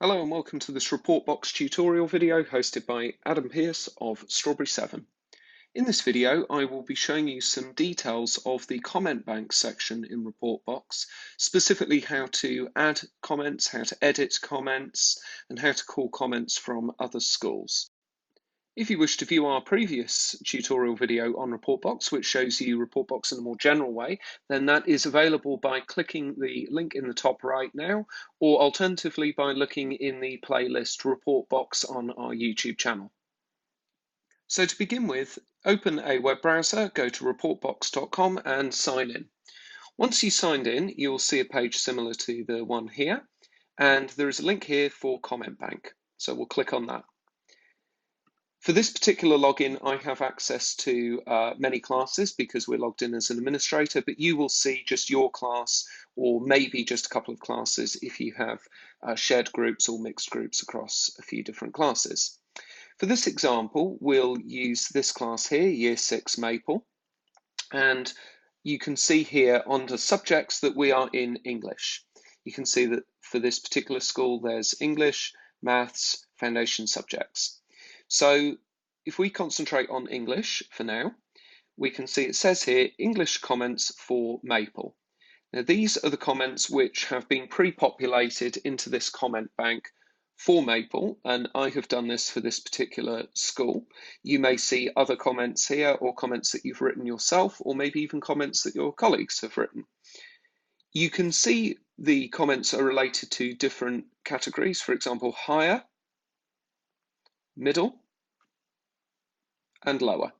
Hello and welcome to this ReportBox tutorial video hosted by Adam Pearce of Strawberry 7. In this video, I will be showing you some details of the comment bank section in ReportBox, specifically how to add comments, how to edit comments, and how to call comments from other schools. If you wish to view our previous tutorial video on ReportBox, which shows you ReportBox in a more general way, then that is available by clicking the link in the top right now, or alternatively by looking in the playlist ReportBox on our YouTube channel. So to begin with, open a web browser, go to reportbox.com and sign in. Once you signed in, you'll see a page similar to the one here, and there is a link here for Comment Bank. So we'll click on that. For this particular login, I have access to many classes because we're logged in as an administrator, but you will see just your class or maybe just a couple of classes if you have shared groups or mixed groups across a few different classes. For this example, we'll use this class here, Year 6 Maple, and you can see here under subjects that we are in English. You can see that for this particular school, there's English, Maths, Foundation subjects. So if we concentrate on English for now, we can see it says here, English comments for Maple. Now these are the comments which have been pre-populated into this comment bank for Maple, and I have done this for this particular school. You may see other comments here or comments that you've written yourself, or maybe even comments that your colleagues have written. You can see the comments are related to different categories, for example, higher, middle, and lower.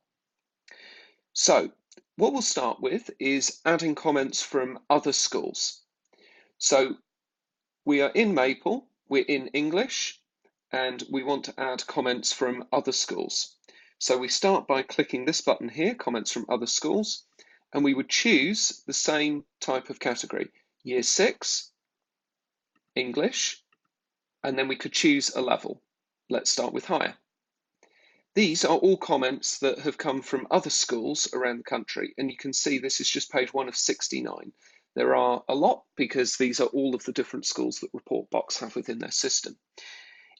So what we'll start with is adding comments from other schools. So we are in Maple, we're in English, and we want to add comments from other schools. So we start by clicking this button here, comments from other schools, and we would choose the same type of category, Year 6, English, and then we could choose a level. Let's start with higher. These are all comments that have come from other schools around the country, and you can see this is just page 1 of 69. There are a lot because these are all of the different schools that ReportBox have within their system.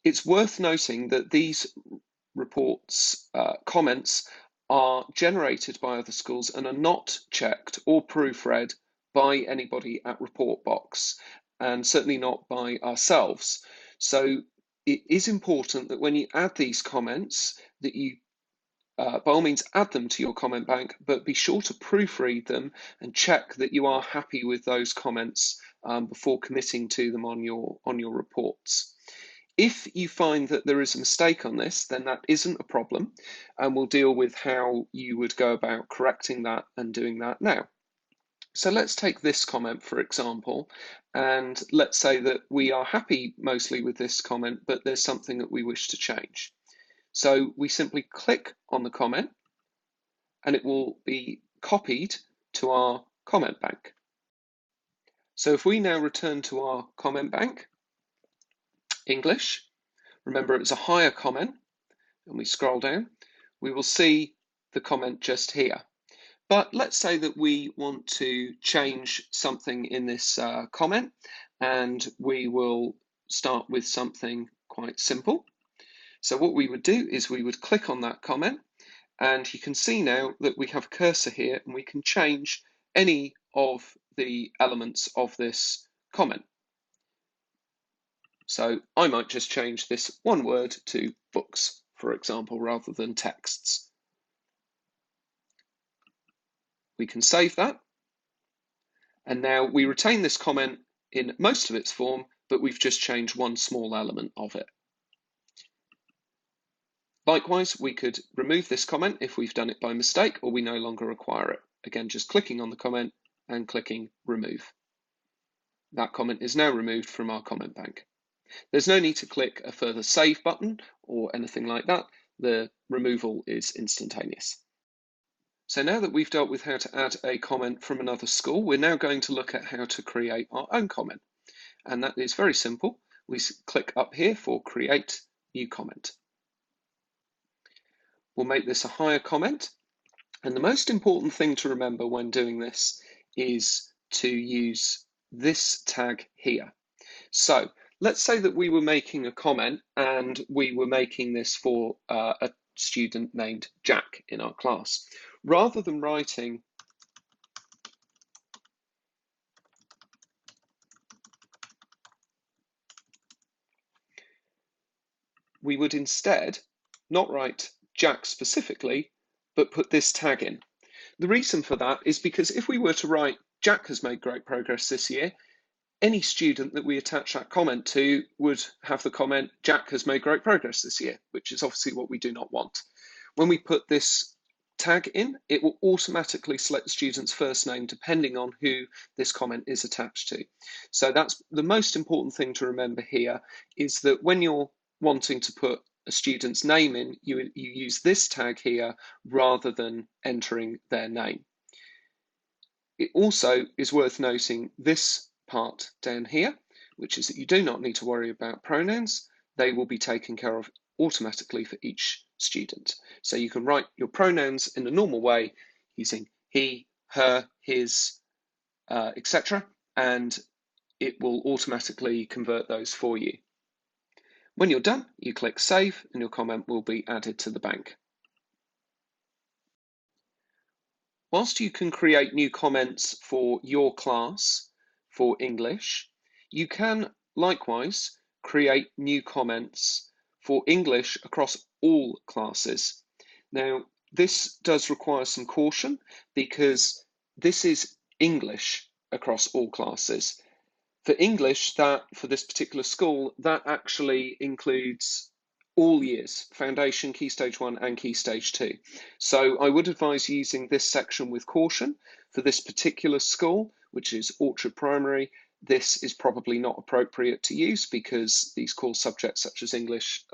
It's worth noting that these reports, comments are generated by other schools and are not checked or proofread by anybody at ReportBox, and certainly not by ourselves. So it is important that when you add these comments that you by all means add them to your comment bank, but be sure to proofread them and check that you are happy with those comments before committing to them on your reports. If you find that there is a mistake on this, then that isn't a problem, and we'll deal with how you would go about correcting that and doing that now. So let's take this comment, for example, and let's say that we are happy mostly with this comment, but there's something that we wish to change. So we simply click on the comment and it will be copied to our comment bank. So if we now return to our comment bank, English, remember it was a higher comment, and we scroll down, we will see the comment just here. But let's say that we want to change something in this comment, and we will start with something quite simple. So what we would do is we would click on that comment, and you can see now that we have a cursor here and we can change any of the elements of this comment. So I might just change this one word to books, for example, rather than texts. We can save that. And now we retain this comment in most of its form, but we've just changed one small element of it. Likewise, we could remove this comment if we've done it by mistake or we no longer require it. Again, just clicking on the comment and clicking remove. That comment is now removed from our comment bank. There's no need to click a further save button or anything like that. The removal is instantaneous. So now that we've dealt with how to add a comment from another school, we're now going to look at how to create our own comment. And that is very simple. We click up here for Create New Comment. We'll make this a higher comment. And the most important thing to remember when doing this is to use this tag here. So let's say that we were making a comment and we were making this for a student named Jack in our class. Rather than writing we would instead not write Jack specifically, but put this tag in. The reason for that is because if we were to write Jack has made great progress this year, any student that we attach that comment to would have the comment Jack has made great progress this year, which is obviously what we do not want. When we put this tag in, it will automatically select the student's first name depending on who this comment is attached to. So that's the most important thing to remember here, is that when you're wanting to put a student's name in, you use this tag here rather than entering their name. It also is worth noting this part down here, which is that you do not need to worry about pronouns. They will be taken care of automatically for each student. So you can write your pronouns in a normal way using he, her, his, etc. and it will automatically convert those for you. When you're done, you click save and your comment will be added to the bank. Whilst you can create new comments for your class for English, you can likewise create new comments for English across all classes. Now, this does require some caution because this is English across all classes. For English, for this particular school, that actually includes all years, Foundation, Key Stage 1 and Key Stage 2. So I would advise using this section with caution. For this particular school, which is Orchard Primary, this is probably not appropriate to use because these core subjects such as English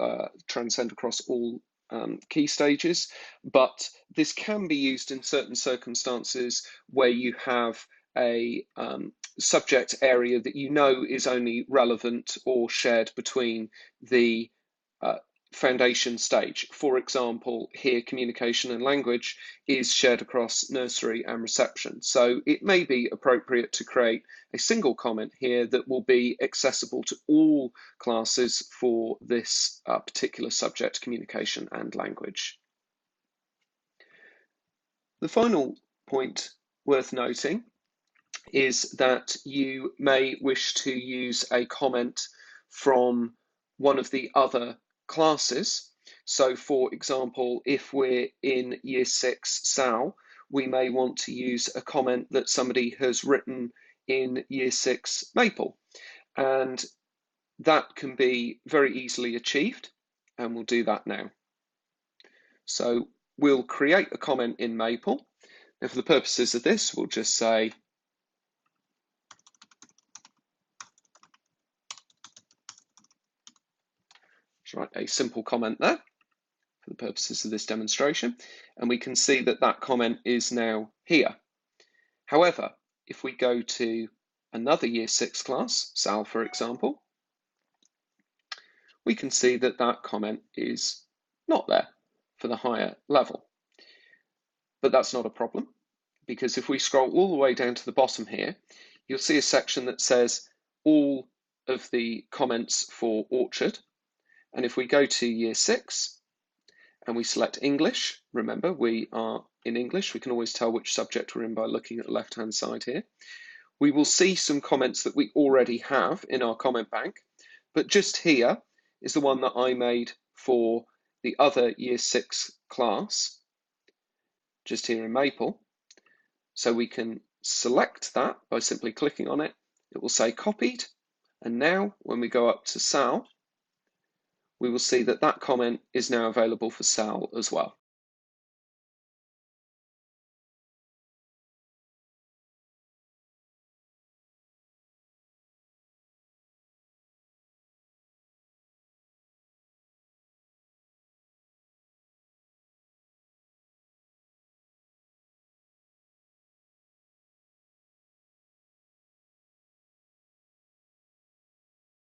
transcend across all key stages, but this can be used in certain circumstances where you have a subject area that you know is only relevant or shared between the foundation stage. For example, here communication and language is shared across nursery and reception. So it may be appropriate to create a single comment here that will be accessible to all classes for this particular subject, communication and language. The final point worth noting is that you may wish to use a comment from one of the other classes. So for example, if we're in Year 6 SAL, we may want to use a comment that somebody has written in Year 6 Maple. And that can be very easily achieved, and we'll do that now. So we'll create a comment in Maple. And for the purposes of this, we'll just say write a simple comment there for the purposes of this demonstration, and we can see that that comment is now here. However, if we go to another Year 6 class, SAL for example, we can see that that comment is not there for the higher level. But that's not a problem, because if we scroll all the way down to the bottom here, you'll see a section that says all of the comments for Orchard. And if we go to Year 6 and we select English, remember we are in English, we can always tell which subject we're in by looking at the left-hand side here. We will see some comments that we already have in our comment bank, but just here is the one that I made for the other Year 6 class, just here in Maple. So we can select that by simply clicking on it. It will say copied, and now when we go up to SAL, we will see that that comment is now available for SAL as well.